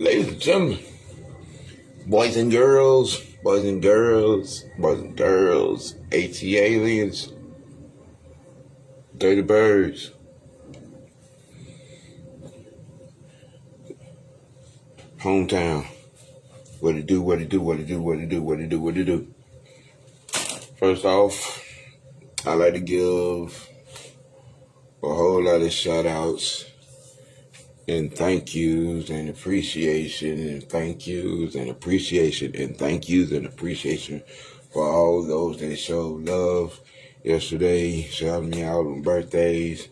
Ladies and gentlemen, boys and girls, boys and girls, boys and girls, AT aliens, dirty birds, hometown. What it do, what it do, what it do, what it do, what it do, what it do. First off, I like to give a whole lot of shout outs and thank yous and appreciation and thank yous and appreciation and thank yous and appreciation for all those that showed love yesterday, shouting me out on birthdays,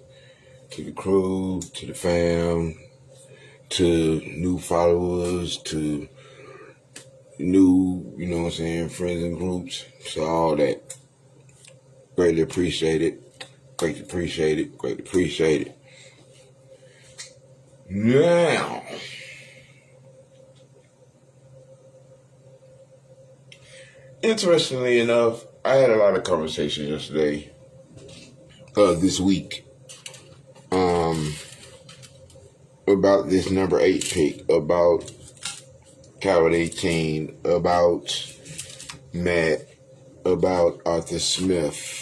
to the crew, to the fam, to new followers, to new, friends and groups. So all that. Greatly appreciate it. Greatly appreciate it. Greatly appreciate it. Now, interestingly enough, I had a lot of conversations yesterday, this week, about this number 8 pick, about Coward 18, about Matt, about Arthur Smith,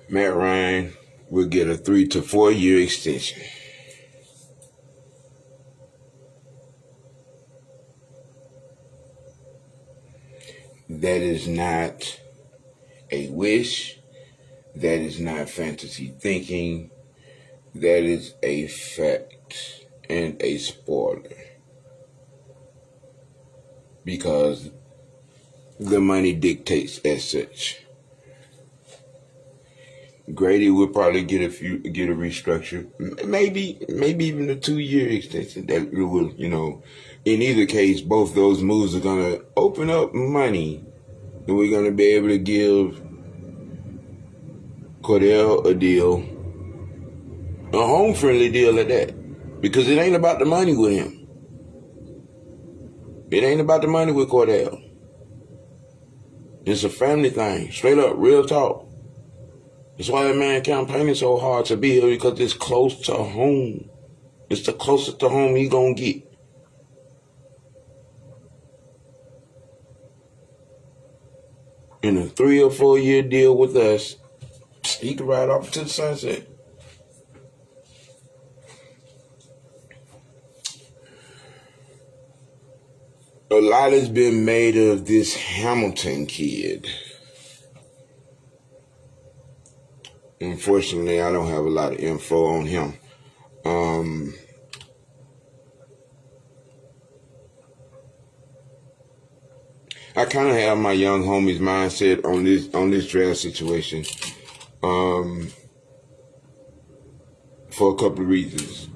Matt Ryan will get a 3 to 4 year extension. That is not a wish. That is not fantasy thinking. That is a fact and a spoiler. Because the money dictates as such. Grady will probably get a restructure, maybe even a 2-year extension. That will, in either case, both those moves are gonna open up money, and we're gonna be able to give Cordell a deal, a home-friendly deal at that, because it ain't about the money with him. It ain't about the money with Cordell. It's a family thing, straight up, real talk. That's why that man campaigning so hard to be here, because it's close to home. It's the closest to home he gonna get. In a 3 or 4 year deal with us, he could ride off to the sunset. A lot has been made of this Hamilton kid. Unfortunately, I don't have a lot of info on him. I kind of have my young homie's mindset on this draft situation, for a couple of reasons.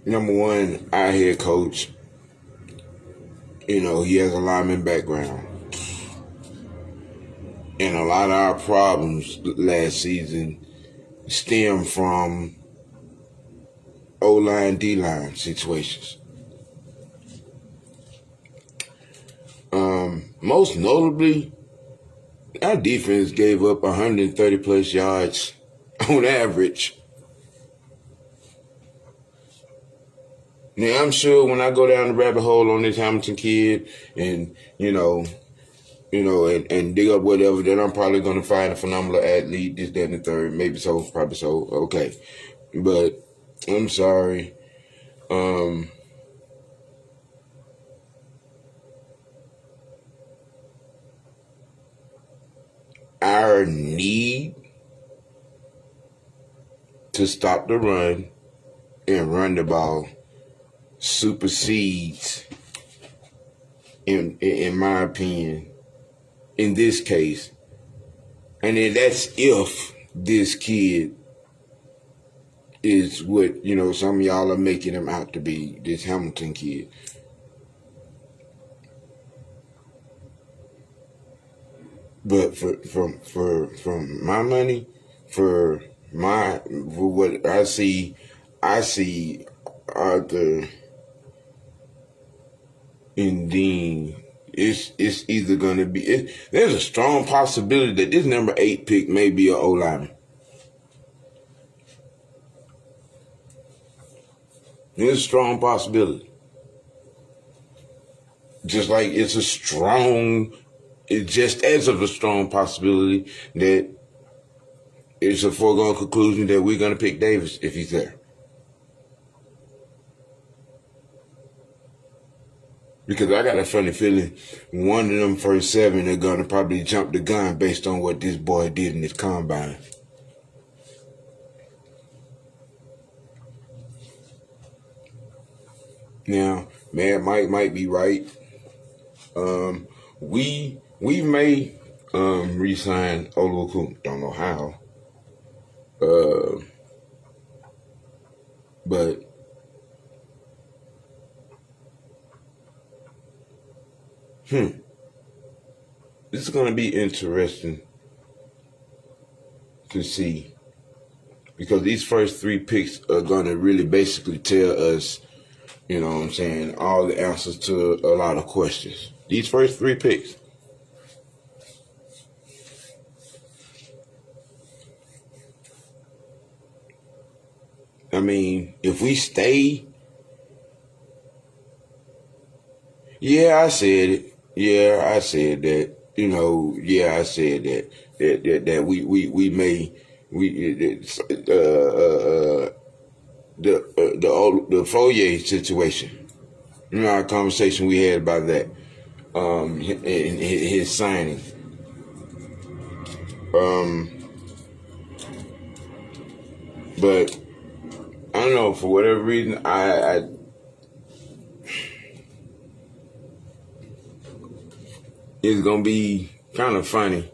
Number one, our head coach, he has a lineman background. And a lot of our problems last season stem from O-line, D-line situations. Most notably, our defense gave up 130 plus yards on average. Now, I'm sure when I go down the rabbit hole on this Hamilton kid and, and dig up whatever, then I'm probably going to find a phenomenal athlete, this, that, and the third. Maybe so, probably so. Okay. But I'm sorry. Our need to stop the run and run the ball supersedes, in my opinion, in this case. And then that's if this kid is what, some of y'all are making him out to be, this Hamilton kid. But for my money, for what I see Arthur and Dean it's either going to be. There's a strong possibility that this number 8 pick may be an O-lineman. There's a strong possibility. Just like it's just as of a strong possibility that it's a foregone conclusion that we're going to pick Davis if he's there. Because I got a funny feeling one of them first 7 are going to probably jump the gun based on what this boy did in his combine. Now, man, Mike might be right. We may re-sign Oluokon. Don't know how. But this is going to be interesting to see, because these first 3 picks are going to really basically tell us, you know what I'm saying, all the answers to a lot of questions. These first 3 picks. I mean, if we stay, I said it. Yeah, I said that. You know, I said that we may the Foye situation. You know, our conversation we had about that, his signing. But I don't know, for whatever reason, it's gonna be kind of funny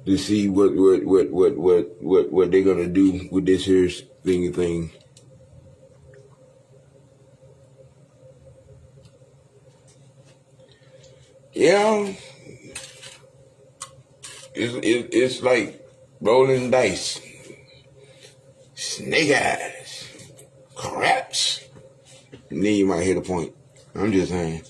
to see what they're gonna do with this here's thing. Yeah, it's like rolling dice, snake eyes, craps. And then you might hit a point. I'm just saying.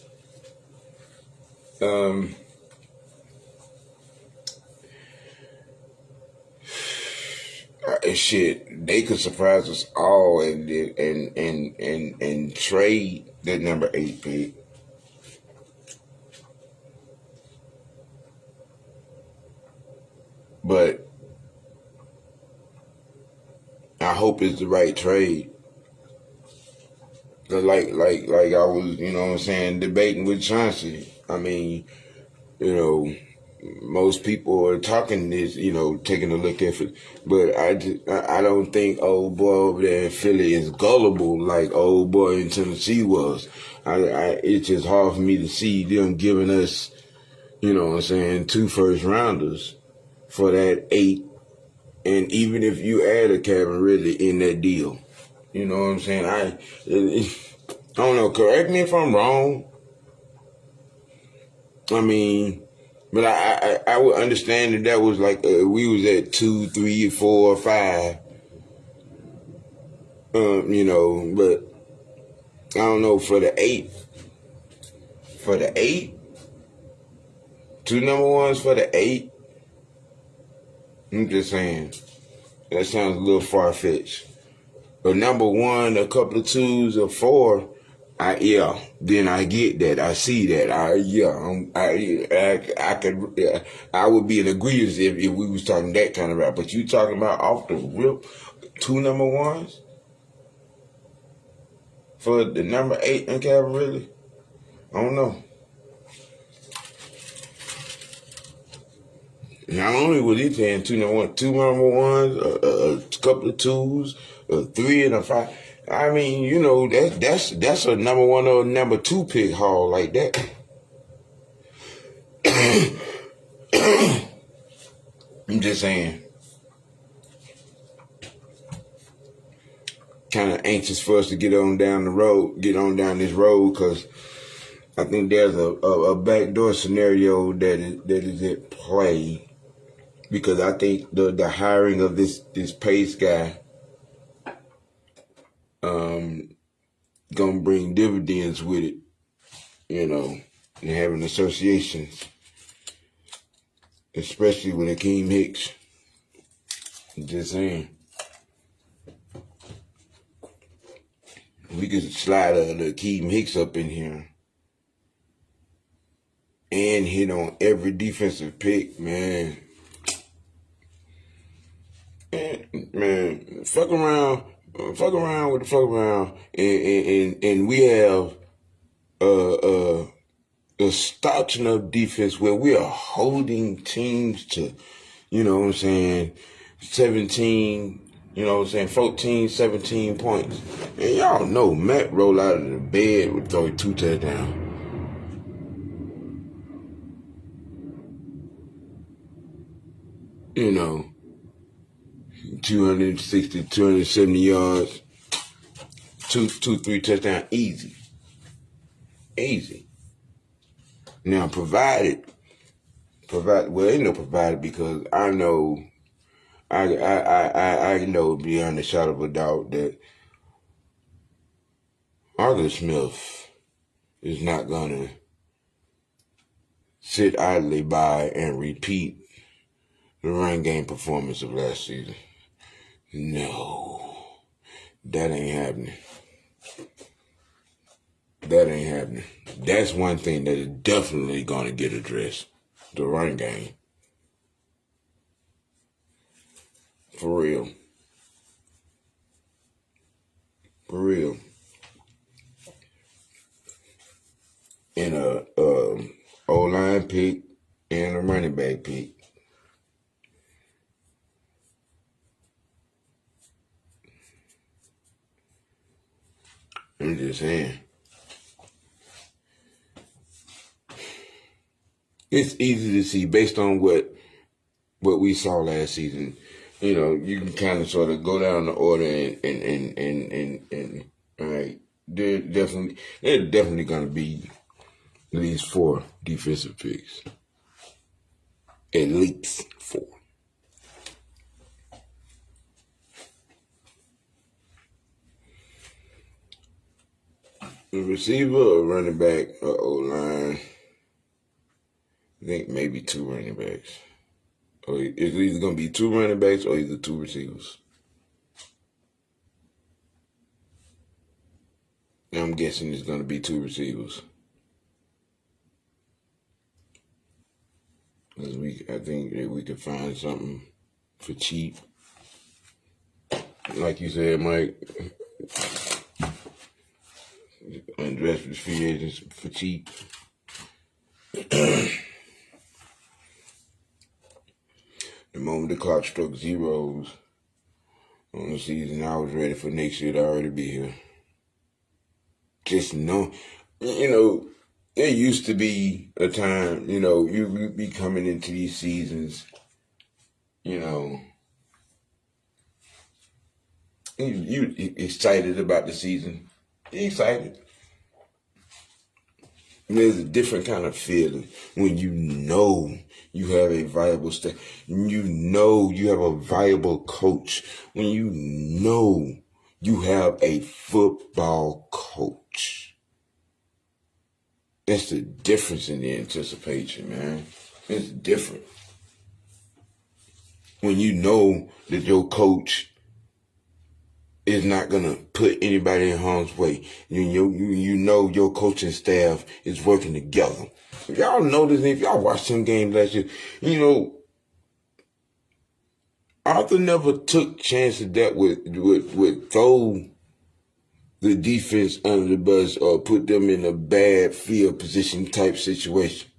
Shit, they could surprise us all and trade that number 8 pick. But I hope it's the right trade. Like I was, you know what I'm saying, debating with Chauncey. I mean, you know, most people are talking this, you know, taking a look at it, but I don't think old boy over there in Philly is gullible like old boy in Tennessee was. It's just hard for me to see them giving us, you know what I'm saying, 2 first rounders for that 8, and even if you add a Calvin Ridley in that deal, you know what I'm saying, I don't know, correct me if I'm wrong. I mean, but I would understand that was like we was at 2, 3, 4, 5. You know, but I don't know for the 8. For the 8, 2 number 1s for the 8. I'm just saying, that sounds a little far-fetched. But number 1, a couple of 2s or 4. Then I get that. I see that. I would be in agreement if we was talking that kind of rap. But you talking about off the rip 2 number 1s for the number 8 and Calvin Ridley? I don't know. Not only was he paying 2 number 1s, a couple of 2s, a 3 and a 5. I mean, you know, that's a number 1 or number 2 pick haul like that. I'm just saying. Kind of anxious for us to get on down this road, because I think there's a backdoor scenario that is at play, because I think the hiring of this Pace guy gonna bring dividends with it, you know. and having associations, especially with Akeem Hicks. Just saying. We could slide the Akeem Hicks up in here and hit on every defensive pick, man. Man, fuck around with the fuck around, and we have a starch enough defense where we are holding teams to, 17, 14, 17 points. And y'all know Matt roll out of the bed with 32 touchdowns. You know, 260, 270 yards, 3 touchdowns, easy. Now, provided, well, ain't no provided, because I know beyond a shadow of a doubt that Arthur Smith is not gonna sit idly by and repeat the run game performance of last season. No, that ain't happening. That's one thing that is definitely going to get addressed. The run game. For real. And a O-line pick and a running back pick. I'm just saying. It's easy to see based on what we saw last season. You can kind of sort of go down the order and all right, there's definitely going to be at least 4 defensive picks. At least 4. A receiver, a running back, a O-line. I think maybe 2 running backs. Or it's either going to be 2 running backs or either 2 receivers. I'm guessing it's going to be 2 receivers. Because I think that we could find something for cheap. Like you said, Mike, undrafted free agents for cheap. The moment the clock struck zeros on the season, I was ready for next year to already be here. Just know, there used to be a time, you be coming into these seasons, you excited about the season. You excited. There's a different kind of feeling when you know you have a viable staff, you have a viable coach, when you know you have a football coach. That's the difference in the anticipation, man. It's different. When you know that your coach is not going to put anybody in harm's way. You know your coaching staff is working together. If y'all notice, if y'all watched some games last year, Arthur never took chances that would throw the defense under the bus or put them in a bad field position type situation.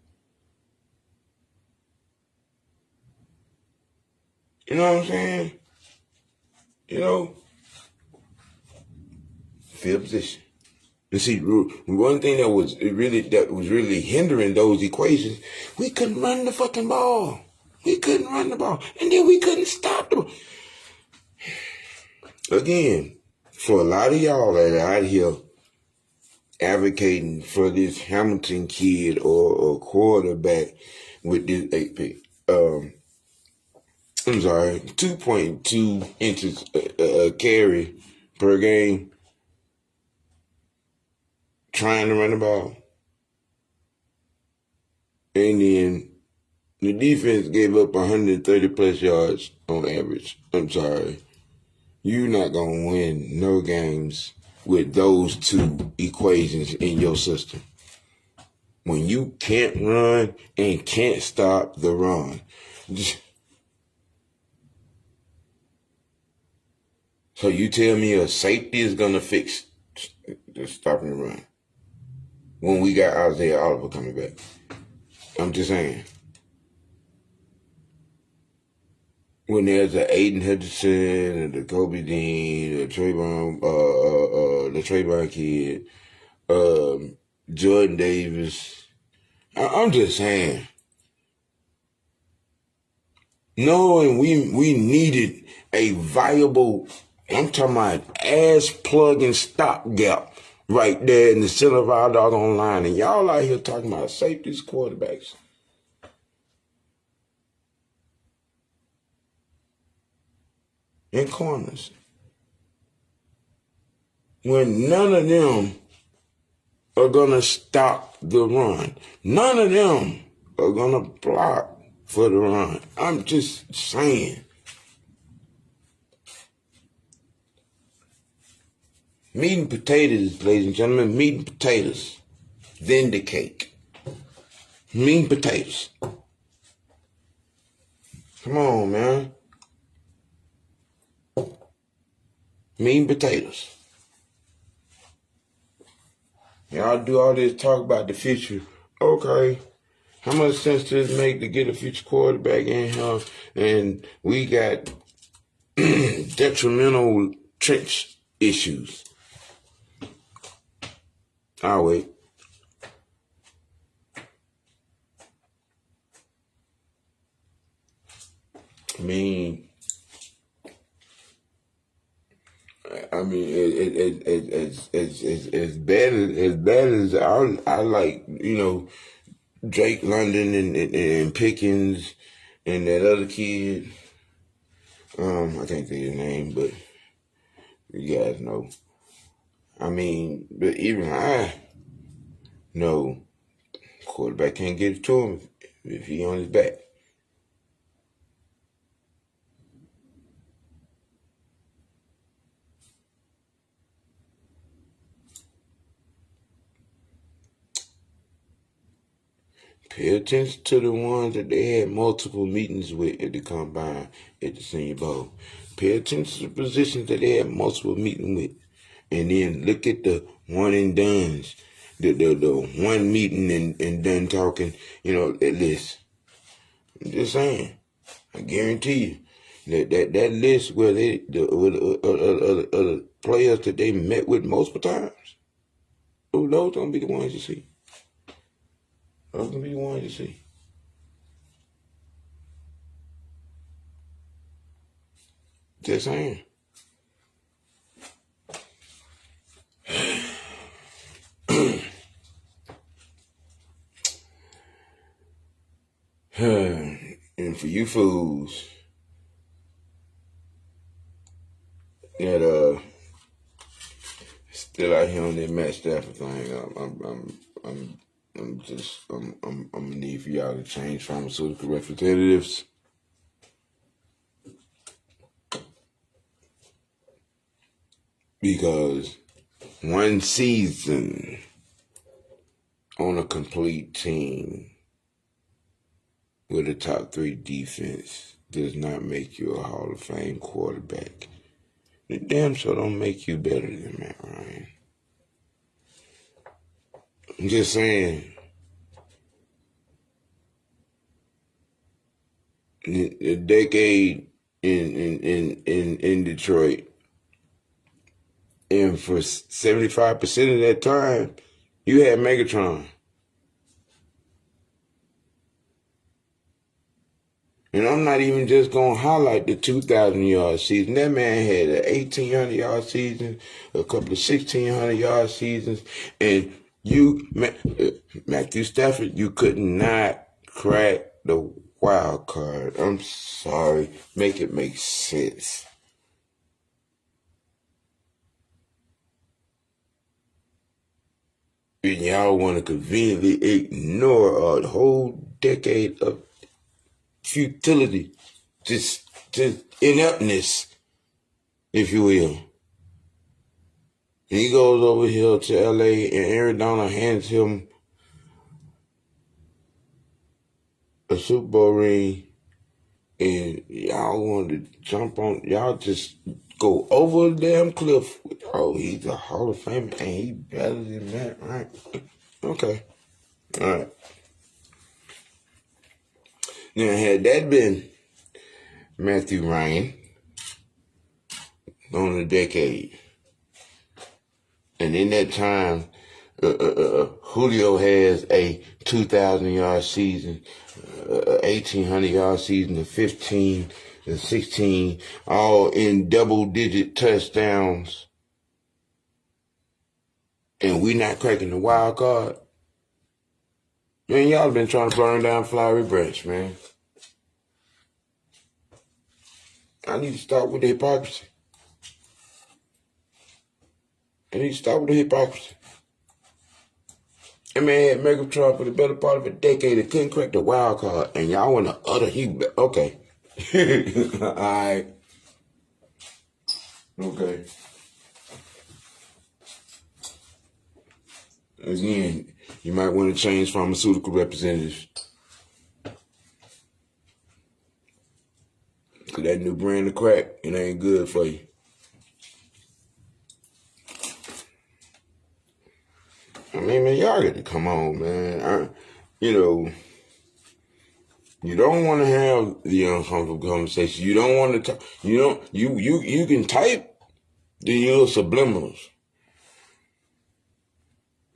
You know what I'm saying? Field position. And see, one thing that was really hindering those equations, we couldn't run the fucking ball. We couldn't run the ball. And then we couldn't stop the ball. Again, for a lot of y'all that are out here advocating for this Hamilton kid or quarterback with this 8 pick, 2.2 inches carry per game, trying to run the ball. And then the defense gave up 130 plus yards on average. I'm sorry. You're not going to win no games with those two equations in your system. When you can't run and can't stop the run. So you tell me a safety is going to fix the stopping the run when we got Isaiah Oliver coming back. I'm just saying. When there's an Aiden Hutchinson and the Kobe Dean, the Trayvon kid, Jordan Davis, I'm just saying. Knowing we needed a viable, I'm talking about ass plug and stopgap right there in the center of our doggone line, and y'all out here talking about safeties, quarterbacks. And corners. When none of them are going to stop the run. None of them are going to block for the run. I'm just saying. Meat and potatoes, ladies and gentlemen. Meat and potatoes. Then the cake. Meat and potatoes. Come on, man. Meat and potatoes. Y'all do all this talk about the future. Okay. How much sense does it make to get a future quarterback in here? And we got detrimental trench issues. I'll wait. I mean, as bad as I like, Drake London and Pickens and that other kid. I can't think of his name, but you guys know. I mean, but even I know quarterback can't get it to him if he on his back. Pay attention to the ones that they had multiple meetings with at the combine at the Senior Bowl. Pay attention to the positions that they had multiple meetings with. And then look at the one and dones. The one meeting and done talking, at list. I'm just saying. I guarantee you that list where the players that they met with multiple times, those don't be the ones you see. Those gonna be the ones you see. Just saying. And for you fools that still out here on that Matt Stafford thing, I'm gonna need for y'all to change pharmaceutical representatives. Because one season on a complete team with a top 3 defense does not make you a Hall of Fame quarterback. It damn sure don't make you better than Matt Ryan. I'm just saying. A decade in Detroit, and for 75% of that time, you had Megatron. And I'm not even just going to highlight the 2,000-yard season. That man had an 1,800-yard season, a couple of 1,600-yard seasons. And Matthew Stafford, you could not crack the wild card. I'm sorry. Make it make sense. And y'all want to conveniently ignore a whole decade of futility, just ineptness, if you will. And he goes over here to LA, and Arizona hands him a Super Bowl ring, and y'all want to jump on, y'all just go over the damn cliff. Oh, he's a Hall of Famer, and he better than that, right? Okay. All right. Now, had that been Matthew Ryan on a decade, and in that time, Julio has a 2,000-yard season, 1,800-yard season, a 15, a 16, all in double-digit touchdowns, and we not cracking the wild card. Man, y'all been trying to burn down Flowery Branch, man. I need to start with the hypocrisy. I need to start with the hypocrisy. And man had Megatron for the better part of a decade and couldn't crack the wild card, and y'all want to utter okay. All right. Okay. Again, you might want to change pharmaceutical representatives. Because that new brand of crack, it ain't good for you. I mean, man, y'all got to come on, man. You don't want to have the uncomfortable conversation. You don't want to talk. You can type the little subliminals.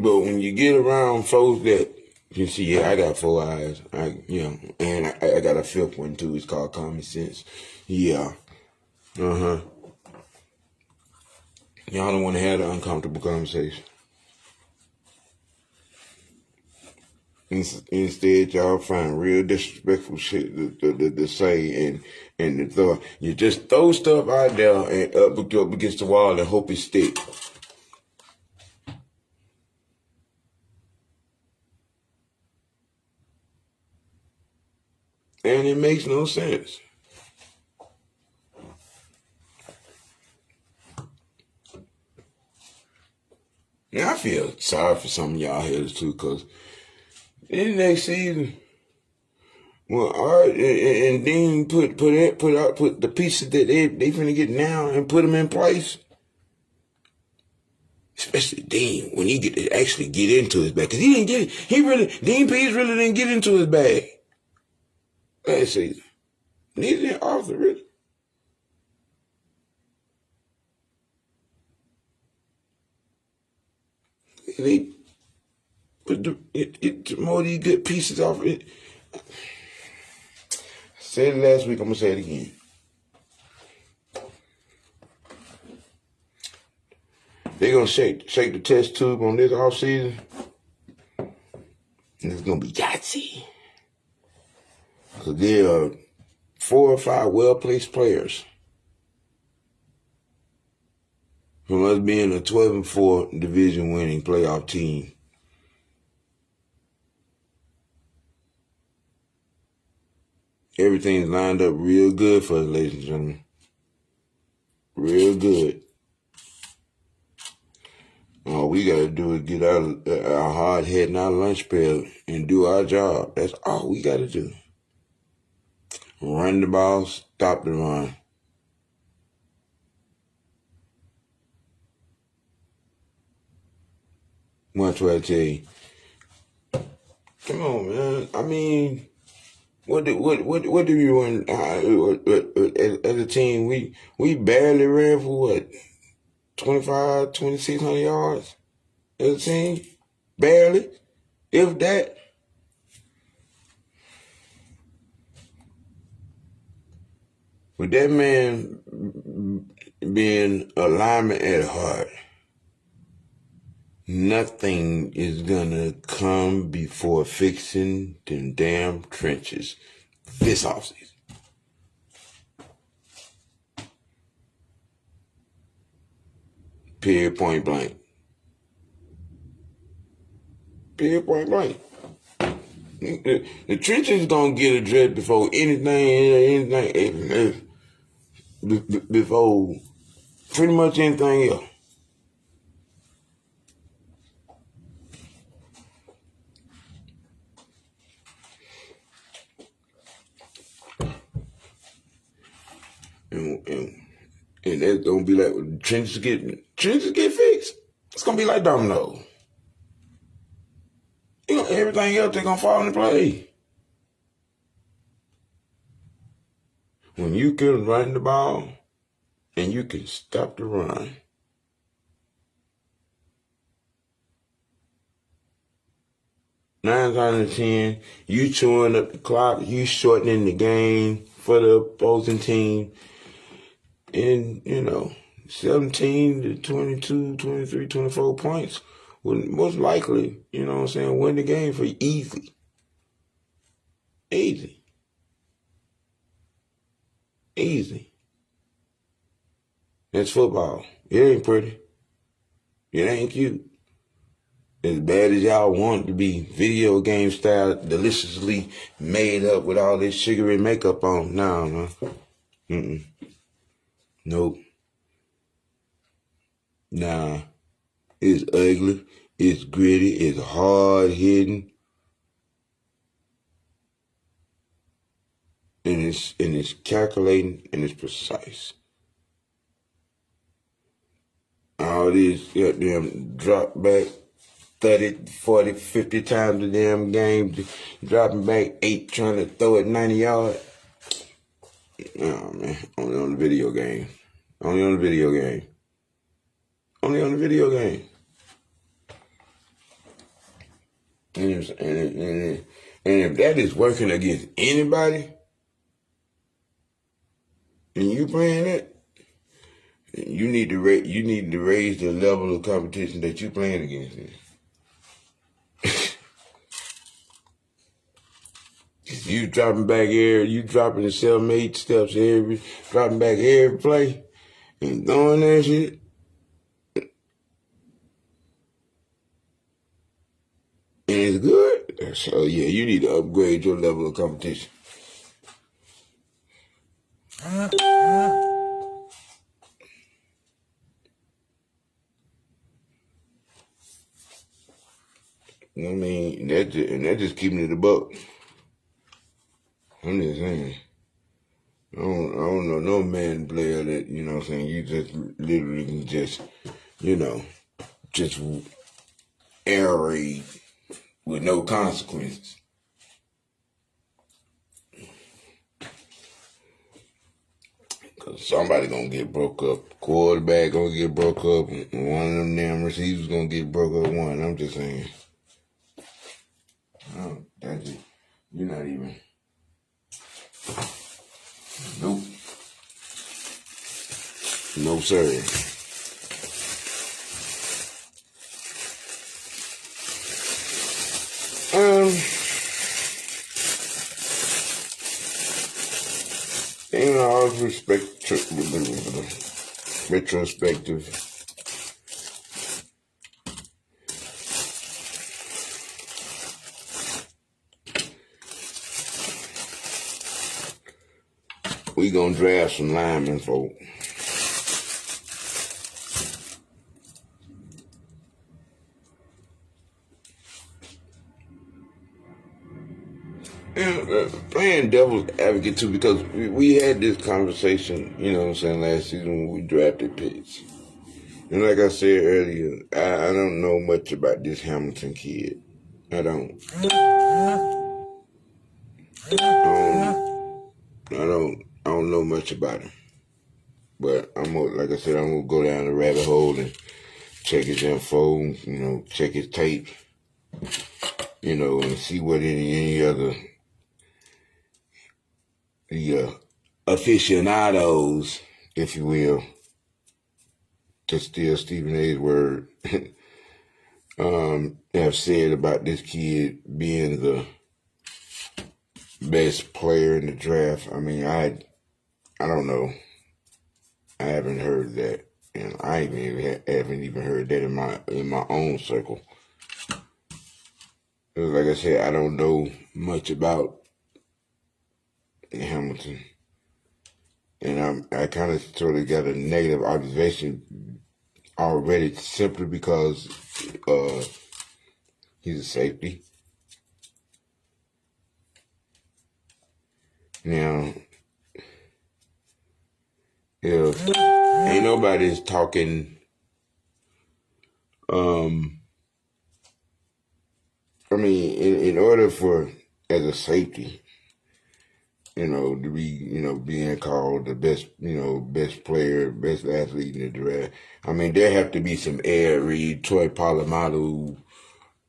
But when you get around folks that you see, yeah, I got 4 eyes, and I got a fifth one too. It's called common sense. Yeah. Y'all don't want to have the uncomfortable conversation. Instead, y'all find real disrespectful shit to say and to throw. You just throw stuff out there and up against the wall and hope it sticks. And it makes no sense. Now, I feel sorry for some of y'all hitters too, because in the next season, well, all right, and Dean put the pieces that they finna get now and put them in place. Especially Dean, when he get to actually get into his bag, because he didn't get it. Dean Pease really didn't get into his bag last season. Neither did Arthur, really. They put more of these good pieces off it. I said it last week, I'm going to say it again. They're going to shake the test tube on this offseason, and it's going to be Yahtzee. Because there are 4 or 5 well-placed players from us being a 12-4 division-winning playoff team. Everything's lined up real good for us, ladies and gentlemen. Real good. All we got to do is get out of our hard head and our lunch pail and do our job. That's all we got to do. Run the ball, stop the run. Watch what I tell you. Come on, man. I mean, what do we run as a team? We barely ran for what, 2,600 yards as a team? Barely, if that. With that man being a lineman at heart, nothing is gonna come before fixing them damn trenches this offseason. Period, point blank. Period, point blank. The trenches gonna get addressed before anything, before pretty much anything else. And that's gonna be like when trenches get fixed. It's gonna be like domino. Everything else they gonna fall into play. When you can run the ball and you can stop the run, 9 out of 10, you chewing up the clock, you shortening the game for the opposing team. And, 17 to 22, 23, 24 points would most likely, win the game for easy. Easy. That's football. It ain't pretty. It ain't cute. As bad as y'all want it to be, video game style, deliciously made up with all this sugary makeup on. No. Nope. Nah. It's ugly. It's gritty. It's hard hitting. And it's calculating and it's precise. All this goddamn drop back 30, 40, 50 times a damn game, dropping back 8, trying to throw it 90 yards. Oh, man. Only on the video game. And if that is working against anybody, and you playing it, you need to raise the level of competition that you playing against it. You dropping the 7, 8 steps dropping back every play and throwing that shit. And it's good. So yeah, you need to upgrade your level of competition. I mean, that just keeping it a buck. I'm just saying. I don't know no man player that, you just literally can just air raid with no consequences. Cause somebody gonna get broke up. Quarterback gonna get broke up. And one of them damn receivers gonna get broke up one. I'm just saying. Oh, that's it. You're not even. Nope. No, sir. In all retrospective, we gonna draft some linemen, folks. Playing devil's advocate too, because we had this conversation, last season when we drafted picks. And like I said earlier, I don't know much about this Hamilton kid. I don't know much about him. But like I said, I'm gonna go down the rabbit hole and check his info, check his tape, and see what any other aficionados, if you will, to steal Stephen A's word, have said about this kid being the best player in the draft. I mean, I don't know. I haven't heard that, and I haven't even heard that in my own circle. like I said, I don't know much about Hamilton. And I kind of sort of got a negative observation already simply because he's a safety. Now, if ain't nobody's talking, I mean, in order for, as a safety, to be, being called the best, best player, best athlete in the draft, I mean, there have to be some Ed Reed, Troy Polamalu,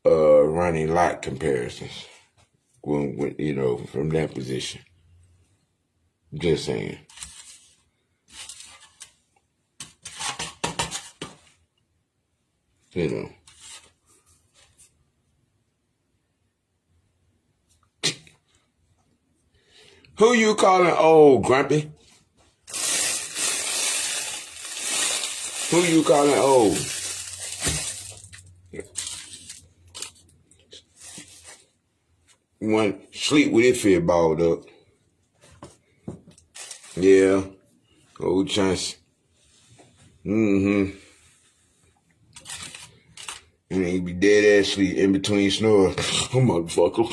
running lot comparisons when, from that position. Just saying. Who you calling old, Grumpy? Who you calling old? You want to sleep with his feet balled up. Yeah. Old chance. And he be dead ass sleep in between snores. Oh, motherfucker.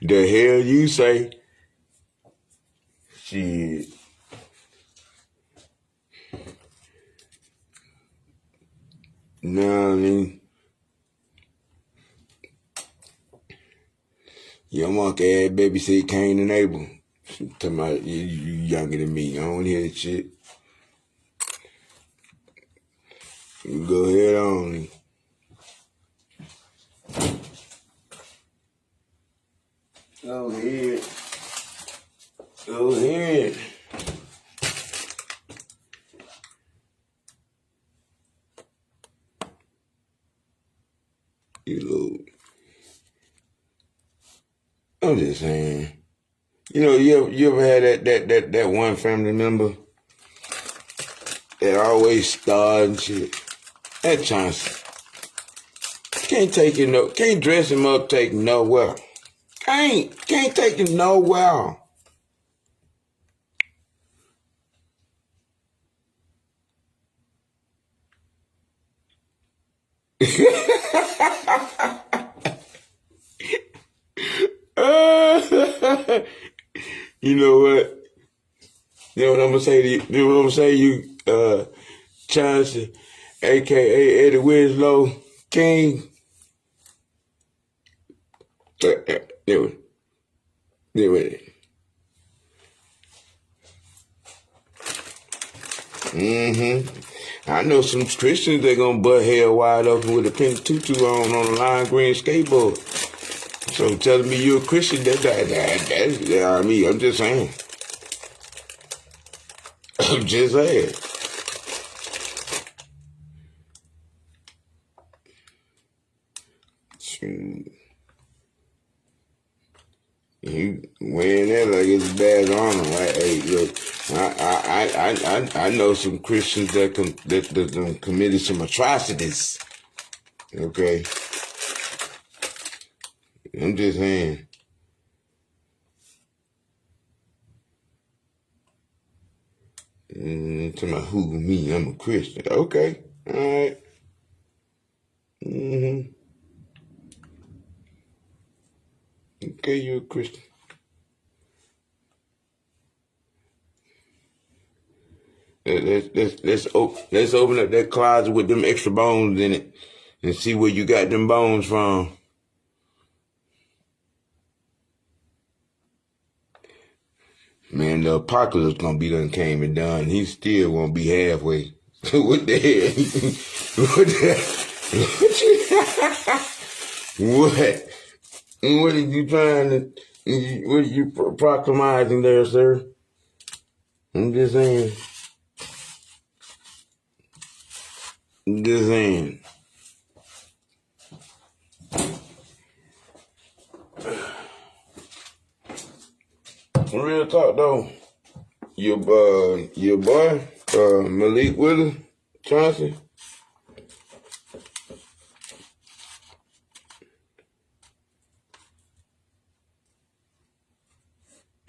The hell you say? Shit. No, I mean, your monkey ass baby said Cain and Abel. Talking about you younger than me. I don't hear that shit. You go ahead on. Go ahead. Go ahead. I'm just saying. You ever had that one family member that always starred and shit? That Chauncey. Can't dress him up, take him nowhere. Can't take him nowhere. You know what? You know what I'm gonna say to you? You know what I'm gonna say to you, Chauncey, aka Eddie Winslow King. Do it. I know some Christians that gonna butt hell wide open with a pink tutu on a lime green skateboard. So telling me you're a Christian, that's I mean, I'm just saying. I'm just saying. Shoot. He wearing that like it's a badge of honor. Right? Hey, look, I know some Christians that committed some atrocities. Okay, I'm just saying. To my who me, I'm a Christian. Okay, all right. Okay, you're a Christian. Let's open up that closet with them extra bones in it and see where you got them bones from. Man, the apocalypse gonna be done came and done. He still won't be halfway. What the hell? What? What are you trying to? What are you proclamizing there, sir? I'm just saying. some real talk though. Your boy, Malik Willis Johnson.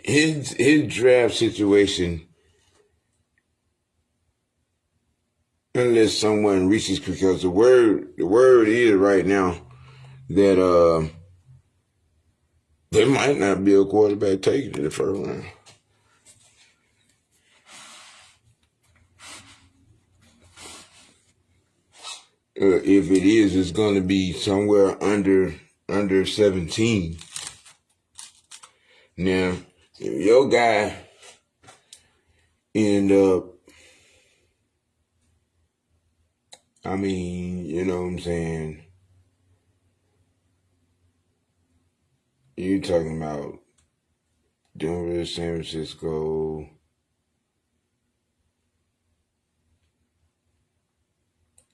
His draft situation, unless someone reaches, because the word is right now that there might not be a quarterback taken in the first round. If it is, it's going to be somewhere under 17. Now, if your guy end up, I mean, you know what I'm saying? You talking about Denver, San Francisco,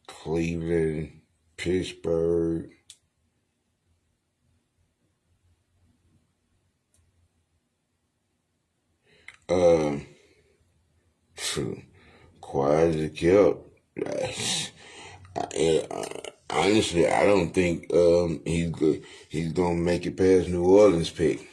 Cleveland, Pittsburgh, quiet as it kept. Honestly, I don't think he's gonna make it past New Orleans pick.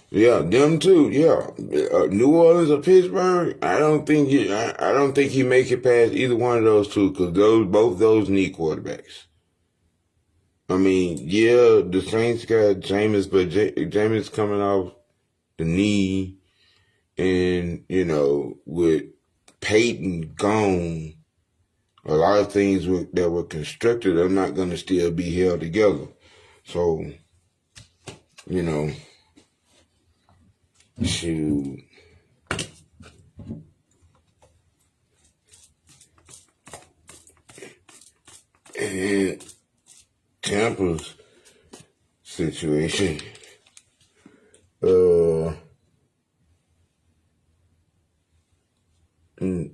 Yeah, them too. Yeah, New Orleans or Pittsburgh. I don't think he make it past either one of those two, because both those need quarterbacks. I mean, yeah, the Saints got Jameis, but Jameis coming off the knee, and with Peyton gone, a lot of things that were constructed are not going to still be held together. So, shoot. And Tampa's situation,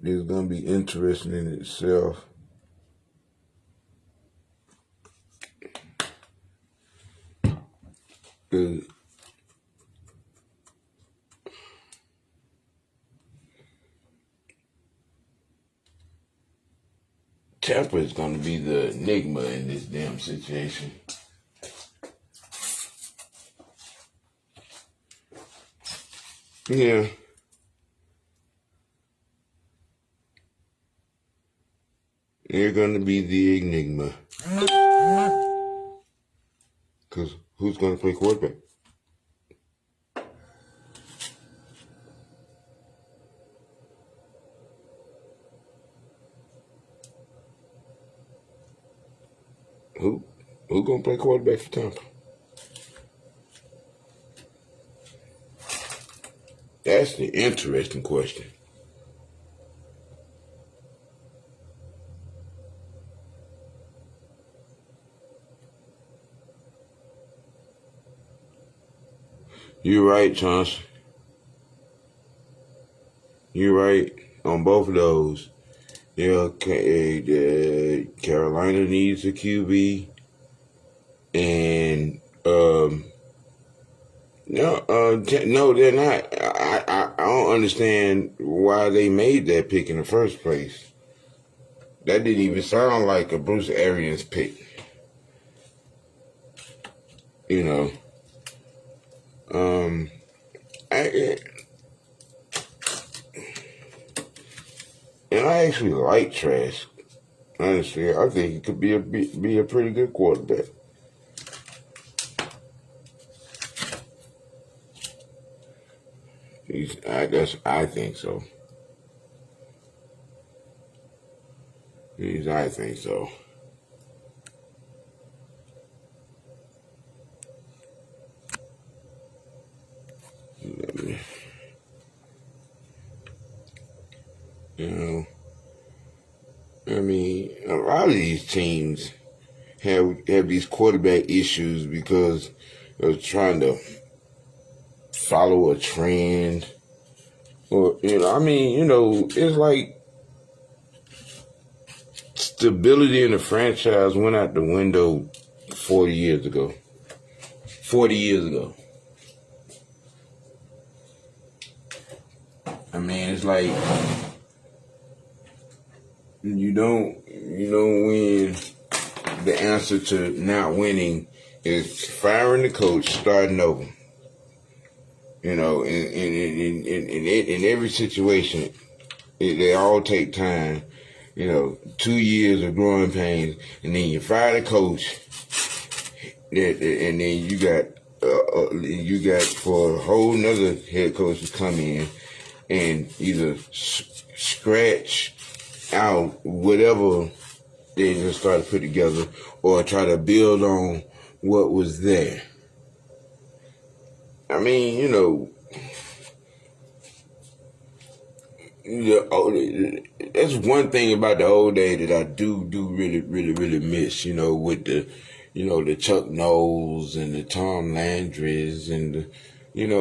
is going to be interesting in itself. Tampa is going to be the enigma in this damn situation. Yeah. They're going to be the enigma. Because who's going to play quarterback? Who going to play quarterback for Tampa? That's the interesting question. You're right, Chauncey. You're right on both of those. Yeah, Carolina needs a QB, and no, they're not. I don't understand why they made that pick in the first place. That didn't even sound like a Bruce Arians pick. I actually like Trask. Honestly, I think he could be a pretty good quarterback. I think so. I think so. I mean, a lot of these teams have these quarterback issues because of trying to follow a trend. Or, it's like stability in the franchise went out the window 40 years ago. 40 years ago. I mean, it's like you don't win. The answer to not winning is firing the coach, starting over. In every situation, they all take time. 2 years of growing pains, and then you fire the coach, and then you got for a whole nother head coach to come in and either scratch out whatever they just started to put together, or try to build on what was there. I mean, that's one thing about the old days that I do really, really, really miss. With the Chuck Knowles and the Tom Landrys and the, and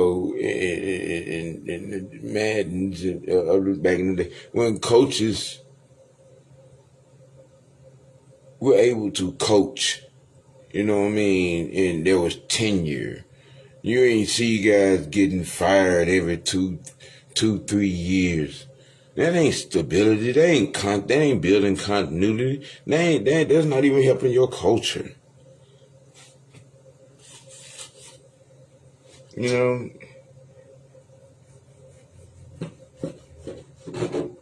the Maddens back in the day when coaches were able to coach, and there was tenure. You ain't see guys getting fired every 3 years. That ain't stability. That ain't building continuity. That's not even helping your culture. I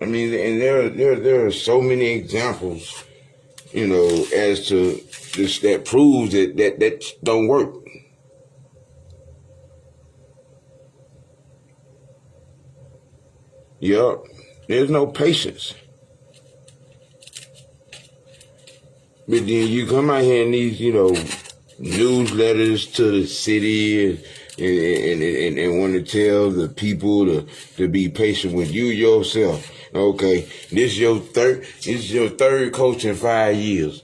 mean, and there are so many examples, as to this that proves that don't work. Yup, there's no patience. But then you come out here in these, newsletters to the city and want to tell the people to be patient with you yourself. Okay, this is your third coach in 5 years.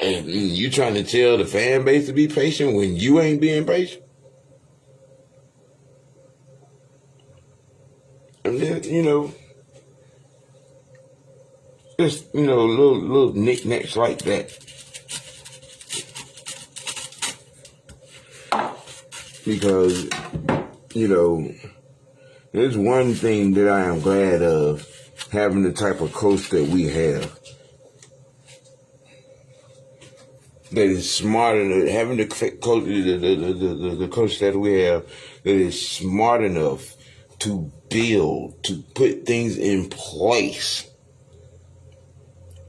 And you trying to tell the fan base to be patient when you ain't being patient? And then, just, little knickknacks like that. Because, there's one thing that I am glad of, having the type of coach that we have. That is smart enough, having the coach that we have, that is smart enough to build, to put things in place.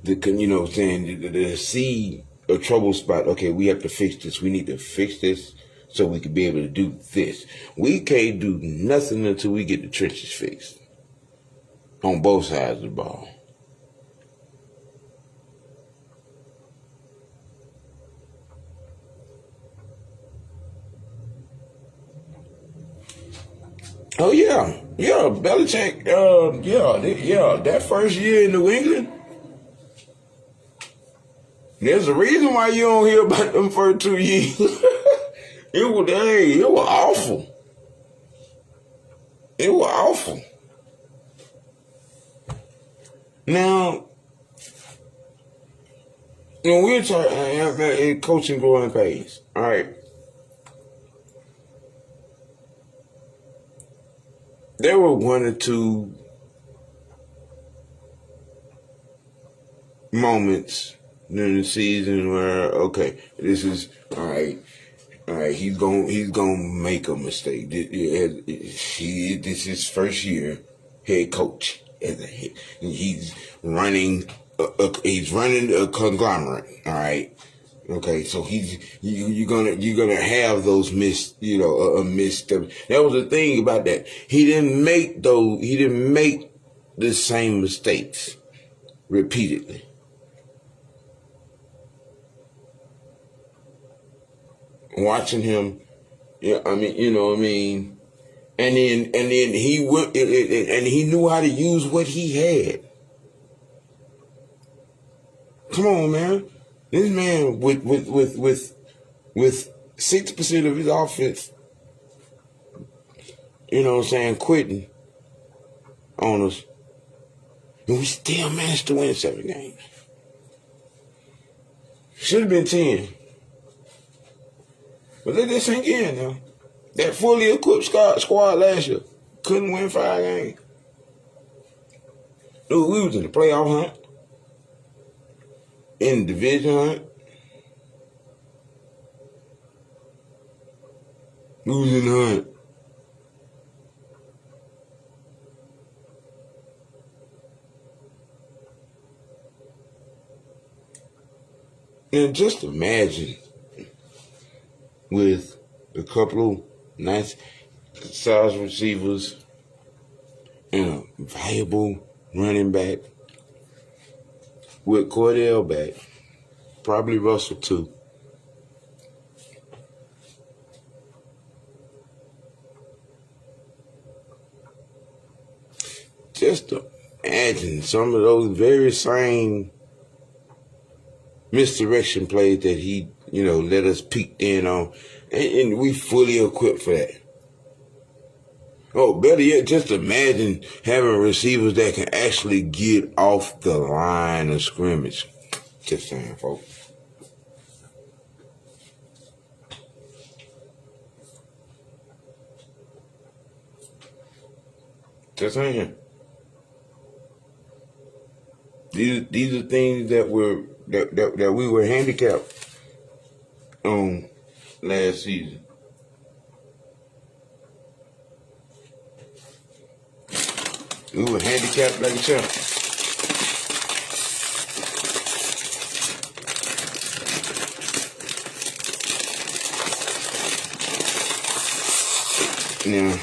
To see a trouble spot. Okay, we have to fix this. We need to fix this so we can be able to do this. We can't do nothing until we get the trenches fixed on both sides of the ball. Oh yeah, Belichick. That first year in New England. There's a reason why you don't hear about them first 2 years. It was awful. It was awful. Now, when we're talking coaching growing pains, all right. There were 1 or 2 moments during the season where, okay, this is all right. He's gonna make a mistake. This is his first year head coach as a head. He's running a conglomerate. All right. Okay, so you're gonna have those missed, a misstep. That was the thing about that. He didn't make the same mistakes repeatedly. Watching him, and then he went and he knew how to use what he had. Come on, man. This man with 60% of his offense, quitting on us, and we still managed to win 7 games. Should have been 10. But let this sink in now. That fully equipped squad last year couldn't win 5 games. Dude, we was in the playoff hunt, in the division hunt. We was in the hunt. And just imagine with a couple of nice size receivers and a valuable running back with Cordell back, probably Russell too. Just imagine some of those very same misdirection plays that he, let us peek in on, and we fully equipped for that. Oh, better yet, just imagine having receivers that can actually get off the line of scrimmage. Just saying, folks. Just saying. These are things that we were handicapped on last season. We were handicapped like a champ. Now,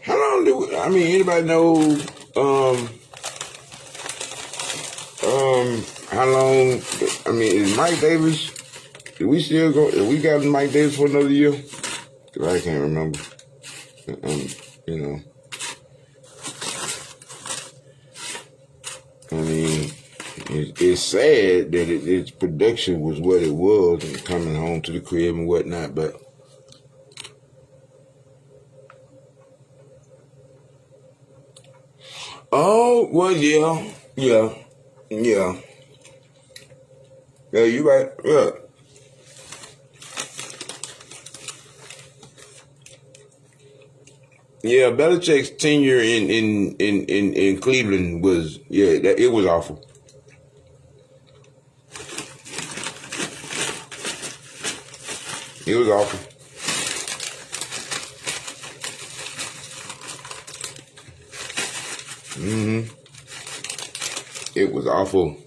how long anybody know, how long, is Mike Davis, do we still go, we got Mike Davis for another year? Cause I can't remember, it's sad that its production was what it was and coming home to the crib and whatnot, but oh, well, yeah, you're right, yeah. Yeah, Belichick's tenure in Cleveland was, it was awful. It was awful. It was awful.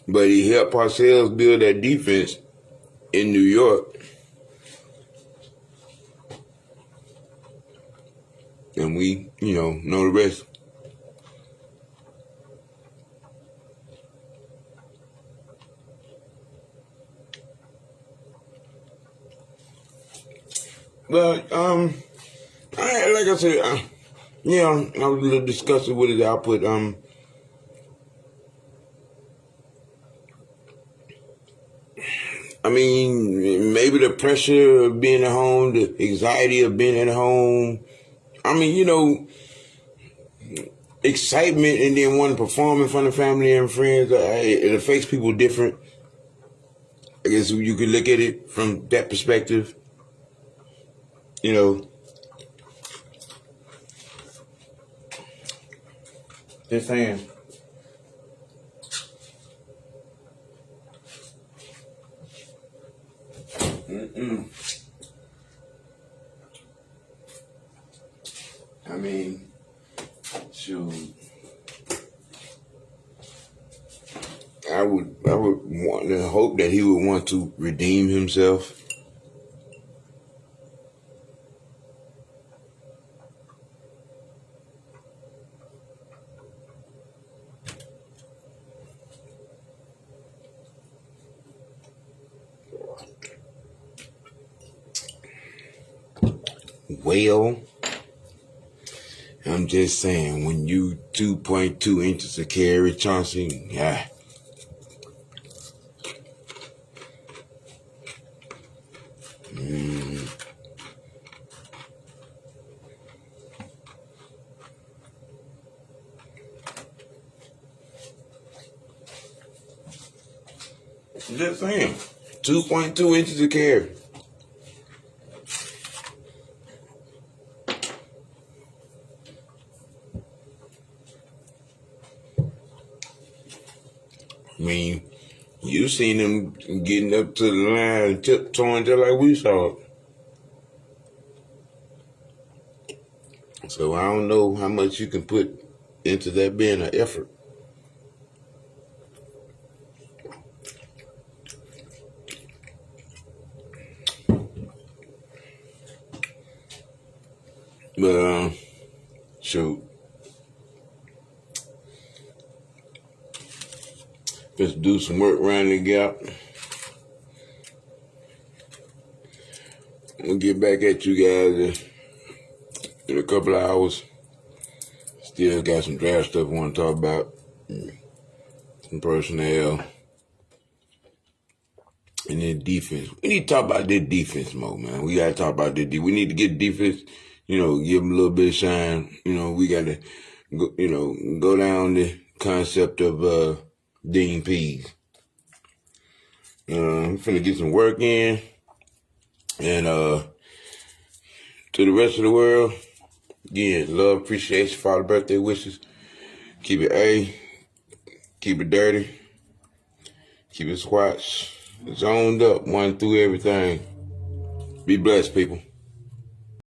But he helped Parcells build that defense in New York. And we, know the rest. But, like I said, I was a little disgusted with his output. Maybe the pressure of being at home, the anxiety of being at home. Excitement and then wanting to perform in front of family and friends, it affects people different. I guess you could look at it from that perspective. Just saying. Shoot. I would want to hope that he would want to redeem himself. Well, I'm just saying, when you 2.2 inches of carry, Chauncey, Just saying. 2.2 inches of carry. I mean, you seen them getting up to the line, tiptoeing just like we saw it. So I don't know how much you can put into that being an effort. But shoot, let's do some work around the gap. We'll get back at you guys in a couple of hours. Still got some draft stuff I want to talk about. Some personnel. And then defense. We need to talk about this defense more, man. We got to talk about this. We need to get defense, give them a little bit of shine. We got to, go down the concept of Dean Pease. I'm finna get some work in. And to the rest of the world, again, love, appreciation, Father birthday wishes. Keep it A. Keep it dirty. Keep it squats. Zoned up, one through everything. Be blessed, people.